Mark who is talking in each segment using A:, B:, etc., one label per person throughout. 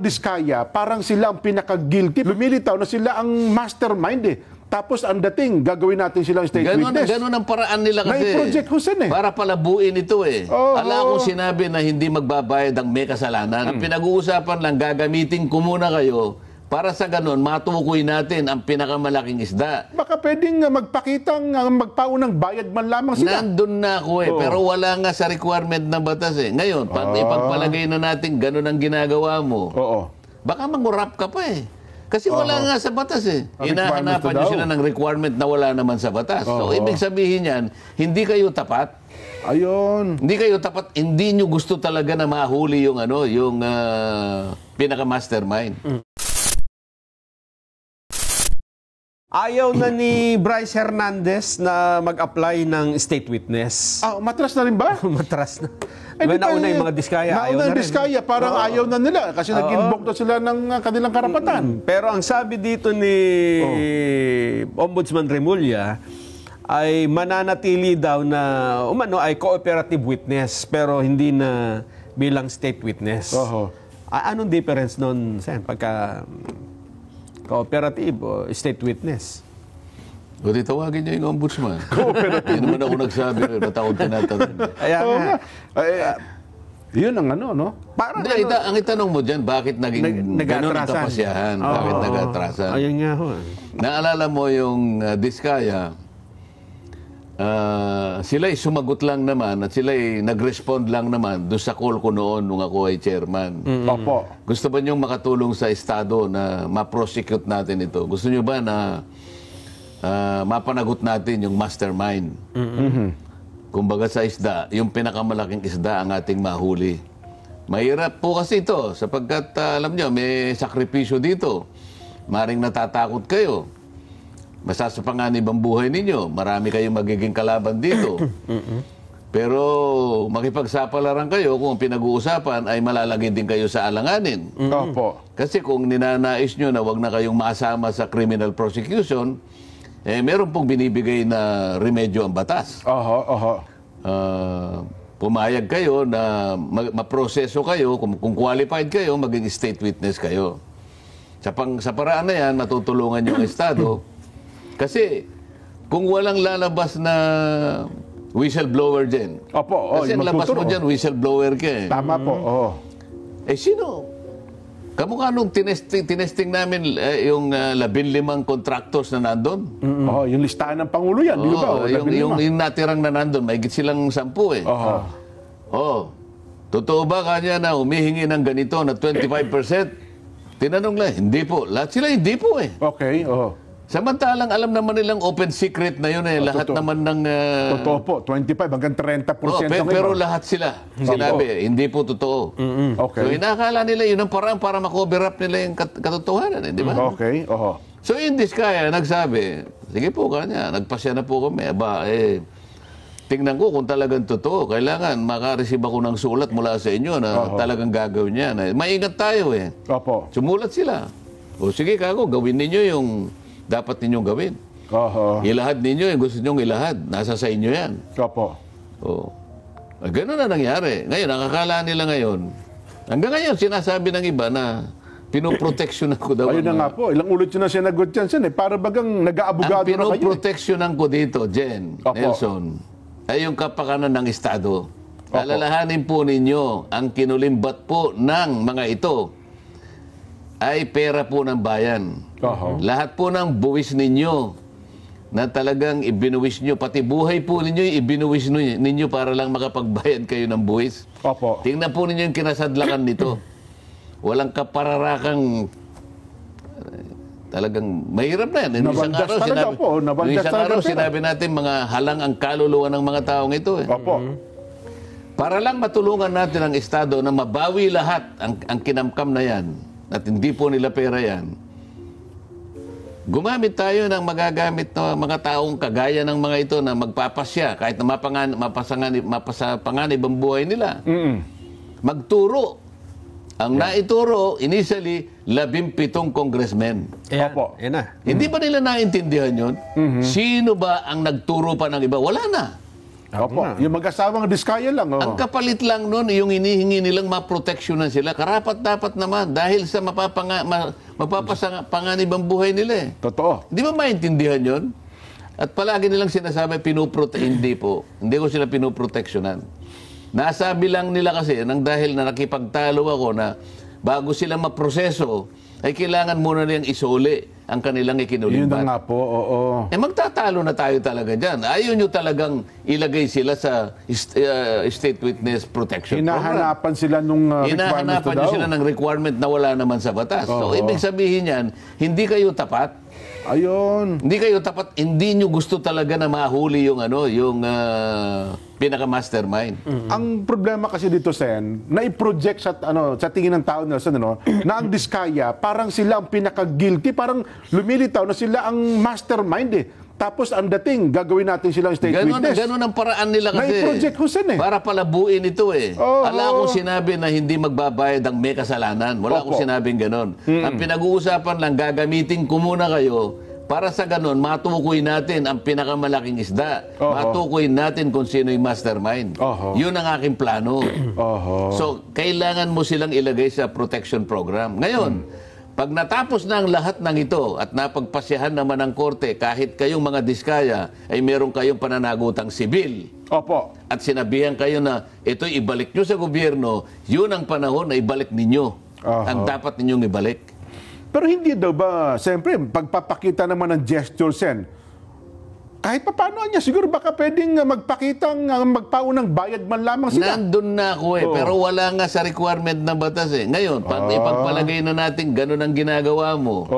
A: Diskaya, parang sila ang pinaka-guilty. Lumilitaw na sila ang mastermind eh. Tapos ang dating, gagawin natin silang state witness.
B: Ganun ang paraan nila kasi.
A: Project Husen eh.
B: Para palabuin ito eh. Ala akong sinabi na hindi magbabayad ang may kasalanan. Ang pinag-uusapan lang, gagamitin ko muna kayo para sa ganun, matukoy natin ang pinakamalaking isda.
A: Baka pwedeng magpakitang magpaunang bayad man lamang sila.
B: Nandun na ako eh, pero wala nga sa requirement ng batas eh. Ngayon, pag ipagpalagay na natin ganun ang ginagawa mo, baka mangurap ka pa eh. Kasi wala nga sa batas eh. Hinahanapan nyo sila ng requirement na wala naman sa batas. So, ibig sabihin yan, hindi kayo tapat.
A: Ayun.
B: Hindi kayo tapat, hindi nyo gusto talaga na mahuli yung, yung pinaka-mastermind.
C: Ayaw na ni Bryce Hernandez na mag-apply ng state witness.
A: Matras na rin ba?
C: Matras na. Nauna yung mga Diskaya, ayaw na rin.
A: Diskaya, parang ayaw na nila kasi nag-invoke na sila ng kanilang karapatan.
C: Pero ang sabi dito ni Ombudsman Remulla ay mananatili daw na ay cooperative witness pero hindi na bilang state witness. Anong difference nun, Sen, pagka cooperative o state witness?
B: O di tawagin niyo yung ombudsman. Hindi naman ako nagsabi rin, ba't ako tinatanong?
A: Yun ang no?
B: Parang ang itanong mo dyan, bakit naging ganun ang kapasyahan? Bakit nag-atrasan?
C: Ayun nga ho.
B: Naalala mo yung Diskaya, sila'y sumagot lang naman at sila'y nag-respond lang naman doon sa call ko noon nung ako ay chairman.
A: Opo.
B: Gusto ba niyong makatulong sa Estado na ma-prosecute natin ito? Gusto niyo ba na mapanagot natin yung mastermind? Kumbaga sa isda, yung pinakamalaking isda ang ating mahuli. Mahirap po kasi ito sapagkat alam niyo, may sakripisyo dito. Maring natatakot kayo. Masasapanganib ang buhay ninyo. Marami kayong magiging kalaban dito. Pero makipagsapalaran kayo kung pinag-uusapan ay malalagay din kayo sa alanganin. Kasi kung ninanais nyo na wag na kayong masama sa criminal prosecution, meron pong binibigay na remedyo ang batas. Pumayag kayo na maproseso kayo, kung qualified kayo, maging state witness kayo. Sa paraan na yan, matutulungan yung Estado. Kasi kung walang lalabas na whistleblower dyan, kasi ang labas mo dyan, whistleblower ka eh.
A: Tama po,
B: sino? Kamukha nung tinesting namin yung 15 contractors na nandun.
A: Yung listahan ng Pangulo yan, di ba?
B: Yung natirang na nandun, may silang 10 eh. Totoo ba kanya na humihingi ng ganito na 25%? Tinanong lang, hindi po. Lahat sila hindi po eh. Samantalang alam naman nilang open secret na yun eh. Lahat naman ng...
A: Totoo po, 25 hanggang 30%.
B: Pero lahat sila sinabi, hindi po totoo. So inakala nila yun ang parang para makover up nila yung katotohanan, di ba? So in this kaya, nagsabi, sige po kanya, nagpasya na po kami. Tingnan ko kung talagang totoo. Kailangan makareceive ako ng sulat mula sa inyo na talagang gagawin niya. Maingat tayo eh. Sumulat sila. O sige kako, gawin ninyo yung dapat ninyong gawin. Ilahad ninyo yung gusto ninyong ilahad. Nasa sa inyo yan. Ganun na nangyari. Ngayon, nakakala nila ngayon. Hanggang ngayon, sinasabi ng iba na pinoproteksyonan ko daw.
A: Ayun na nga po. Ilang ulit yun na sinagot yan. Para bagang nag-aabogado na kayo.
B: Ang pinoproteksyonan ko dito, Jen, Nelson, ay yung kapakanan ng Estado. Alalahanin po ninyo, ang kinulimbat po ng mga ito ay pera po ng bayan. Lahat po ng buwis ninyo na talagang ibinuwis nyo, pati buhay po ninyo, ibinuwis ninyo para lang makapagbayad kayo ng buwis. Tingnan po ninyo yung kinasadlakan nito. Walang kapararakang talagang mahirap na yan. Isang araw sinabi natin mga halang ang kaluluwa ng mga taong ito. Para lang matulungan natin ang Estado na mabawi lahat ang kinamkam na yan at hindi po nila pera yan. Gumamit tayo ng magagamit na mga taong kagaya ng mga ito na magpapasya kahit na mapasapanganib ang buhay nila. Magturo. Ang naituro, initially, 17 congressmen. Hindi ba nila naintindihan yun? Sino ba ang nagturo pa ng iba? Wala na.
A: Opo, yung mag-asawang diskaya lang.
B: Ang kapalit lang nun, yung inihingi nilang maproteksyonan sila, karapat-dapat naman dahil sa mapapasanganib ang buhay nila eh.
A: Totoo.
B: Di ba maintindihan yun? At palagi nilang sinasabi, hindi po. Hindi ko sila pinoproteksyonan. Nasabi lang nila kasi, nang dahil na nakipagtalo ako na bago sila maproseso, ay kailangan muna nilang isole ang kanilang
A: Yun
B: ikinulimbat.
A: na nga po, oo.
B: Magtatalo na tayo talaga dyan. Ayaw nyo talagang ilagay sila sa State Witness Protection Program.
A: Hinahanapan sila nung requirements
B: Hinahanapan nyo
A: daw.
B: sila ng requirement na wala naman sa batas. So, ibig sabihin yan, hindi kayo tapat.
A: Ayun.
B: Hindi kayo tapat, hindi nyo gusto talaga na mahuli yung pinaka-mastermind.
A: Ang problema kasi dito, Sen, na i-project sa tingin ng tao, Nelson, na ang diskaya, parang sila ang pinaka-guilty, parang lumilitaw na sila ang mastermind eh. Tapos ang dating, gagawin natin silang state witness.
B: Ganun ang paraan nila kasi.
A: Na-project ko, Sen, eh.
B: Para palabuin ito eh. Wala akong sinabi na hindi magbabayad ang may kasalanan. Wala akong sinabing ganon. Ang pinag-uusapan lang, gagamitin ko muna kayo para sa ganon, matukoy natin ang pinakamalaking isda. Matukoy natin kung sino yung mastermind. Yun ang aking plano. So, kailangan mo silang ilagay sa protection program. Ngayon, pag natapos na ang lahat ng ito at napagpasyahan naman ng korte, kahit kayong mga diskaya ay meron kayong pananagutang sibil.
A: Opo.
B: At sinabihan kayo na ito'y ibalik nyo sa gobyerno, yun ang panahon na ibalik ninyo. Ang dapat ninyong ibalik.
A: Pero hindi daw ba, siyempre, pagpapakita naman ng gesture, Sen, kahit pa paano niya, siguro baka pwedeng magpakita magpaunang bayad man lamang sila.
B: Nandun na ako pero wala nga sa requirement ng batas eh. Ngayon, ipagpalagay na natin ganun ang ginagawa mo.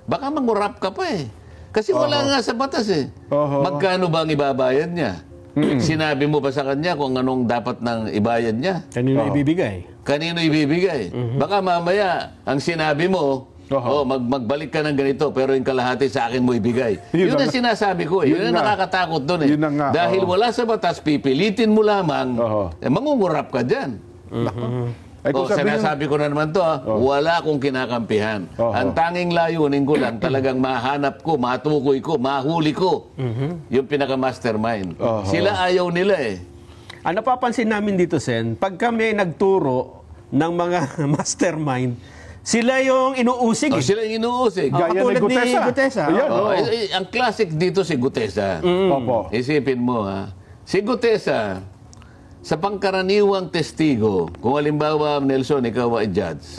B: Baka mangurap ka pa eh. Kasi wala nga sa batas eh. Magkano ba ang ibabayad niya? Sinabi mo ba sa kanya kung anong dapat nang ibayad niya?
C: Kanino ibibigay?
B: Kanino ibibigay? Baka mamaya, ang sinabi mo, magbalik ka ng ganito, pero yung kalahati sa akin mo ibigay. Yun ang sinasabi ko. Yun ang nakakatakot doon eh. Dahil wala sa batas, pipilitin mo lamang, mangungurap ka dyan. Sinasabi ko na naman to, wala akong kinakampihan. Ang tanging layunin ko lang, talagang mahanap ko, matukoy ko, mahuli ko yung pinaka-mastermind. Sila ayaw nila eh.
C: Ang napapansin namin dito, Sen, pag kami nagturo ng mga mastermind, sila yung inuusig.
B: Sila yung inuusig.
A: Gaya ni Gutesa.
B: Ang classic dito si Gutesa. Isipin mo si Gutesa, sa pangkaraniwang testigo, kung halimbawa, Nelson, ikaw ay judge.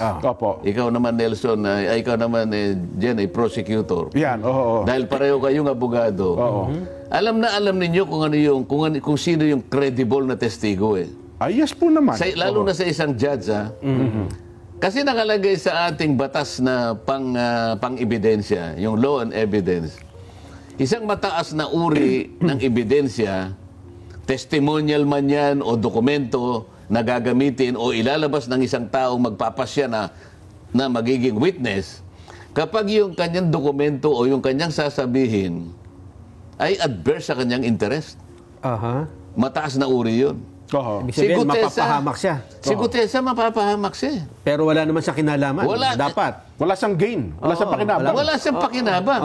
B: Ikaw naman, Nelson, ikaw naman, Jen, ay prosecutor.
A: Yan,
B: Dahil pareho kayong abogado. Alam na alam ninyo kung sino yung credible na testigo eh.
A: Yes po naman.
B: Lalo na sa isang judge, kasi nakalagay sa ating batas na pang-ebidensya, yung law and evidence. Isang mataas na uri ng ebidensya, testimonial man yan o dokumento na gagamitin o ilalabas ng isang taong magpapasya na magiging witness, kapag yung kanyang dokumento o yung kanyang sasabihin ay adverse sa kanyang interest, mataas na uri yun.
C: Si Gutesa, mapapahamak siya.
B: Si Gutesa, mapapahamak siya.
C: Pero wala naman siya kinalaman.
B: Wala.
C: Dapat.
A: Wala siyang gain. Wala siyang pakinabang.
B: Wala siyang pakinabang.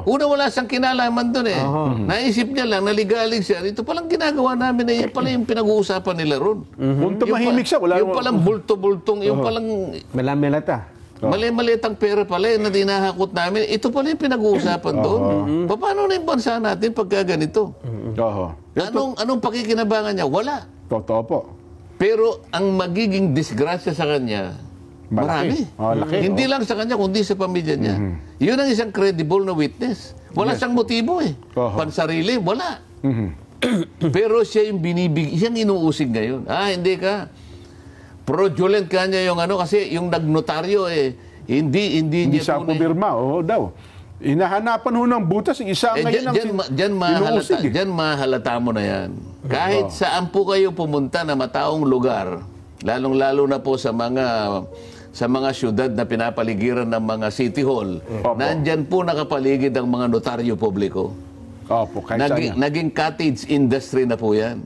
B: Una, wala siyang kinalaman doon eh. Naisip niya lang, naligalig siya. Ito palang ginagawa namin eh. Yan pala yung pinag-uusapan nila ron.
A: Kung tumahimik siya, wala.
B: Yung palang bulto-bultong, yung palang
C: Melamelata.
B: mali-malitang pera pala na dinahakot namin. Ito pala yung pinag-uusapan doon. Paano na yung bansa natin pagka ganito? Anong pakikinabangan niya? Wala.
A: Totoo po.
B: Pero ang magiging disgrasya sa kanya, marami.
A: Laki.
B: Hindi lang sa kanya, kundi sa pamilya niya. Yun ang isang credible na witness. Wala siyang motibo eh. Pansarili, wala. Pero siya yung siyang inuusig ngayon. Hindi ka. Fraudulent ka niya yung kasi yung nagnotaryo eh, hindi niya
A: siya pumirma. Daw. Hinahanapan ho ng butas, isa ngayon ang inuusig.
B: Diyan mahalata mo na yan. Kahit saan po kayo pumunta na mataong lugar, lalong-lalo na po sa mga syudad na pinapaligiran ng mga city hall, nandyan po nakapaligid ang mga notaryo publiko. Naging cottage industry na po yan.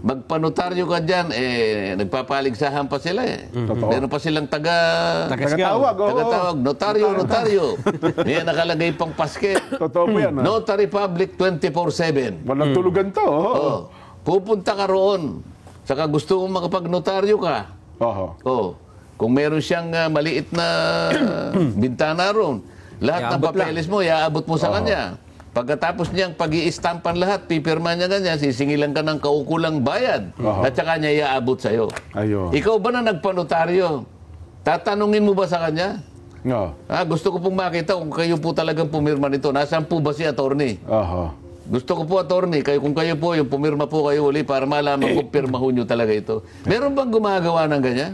B: Magpanotaryo ka dyan, nagpapaligsahan pa sila eh. Meron pa silang tagatawag. Notaryo. May nakalagay pang paske.
A: Totoo po yan.
B: Notary Public 24/7.
A: Walang tulugan to.
B: pupunta ka roon. Saka gusto mong makapag-notaryo ka.
A: Oho.
B: Oh, kung meron siyang maliit na bintana roon, lahat ng
C: Iaabot lang.
B: papeles mo, iaabot mo sa kanya. Pagkatapos niyang pag-i-stampan lahat, pipirma niya ganyan, sisingilan ka ng kaukulang bayad. At saka niya iaabot sa'yo.
A: Ayun.
B: Ikaw ba na nagpanotaryo? Tatanungin mo ba sa kanya?
A: No.
B: Gusto ko pong makita kung kayo po talagang pumirma nito. Nasaan po ba si attorney?
A: Oho.
B: Gusto ko po, attorney, kung kayo po, yung pumirma po kayo uli para malaman kung pirmahon nyo talaga ito. Meron bang gumagawa ng ganyan?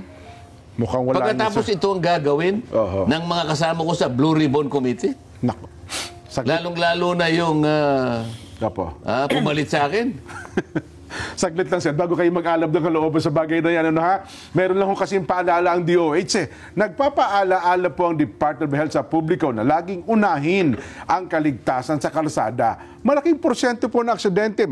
A: Mukhang wala
B: Pagkatapos
A: na, sir.
B: ito ang gagawin
A: Oho.
B: ng mga kasama ko sa Blue Ribbon Committee,
A: Nako. Saglit.
B: lalong-lalo na yung
A: Opo.
B: pumalit sa akin.
A: Saglit lang, sir. Bago kayo mag-alab ng kalooban sa bagay na yan, ano ha? Meron lang kong kasing paalala ang DOH eh. Nagpapaala-ala po ang Department of Health sa publiko na laging unahin ang kaligtasan sa kalsada. Malaking porsyento po ng aksidente,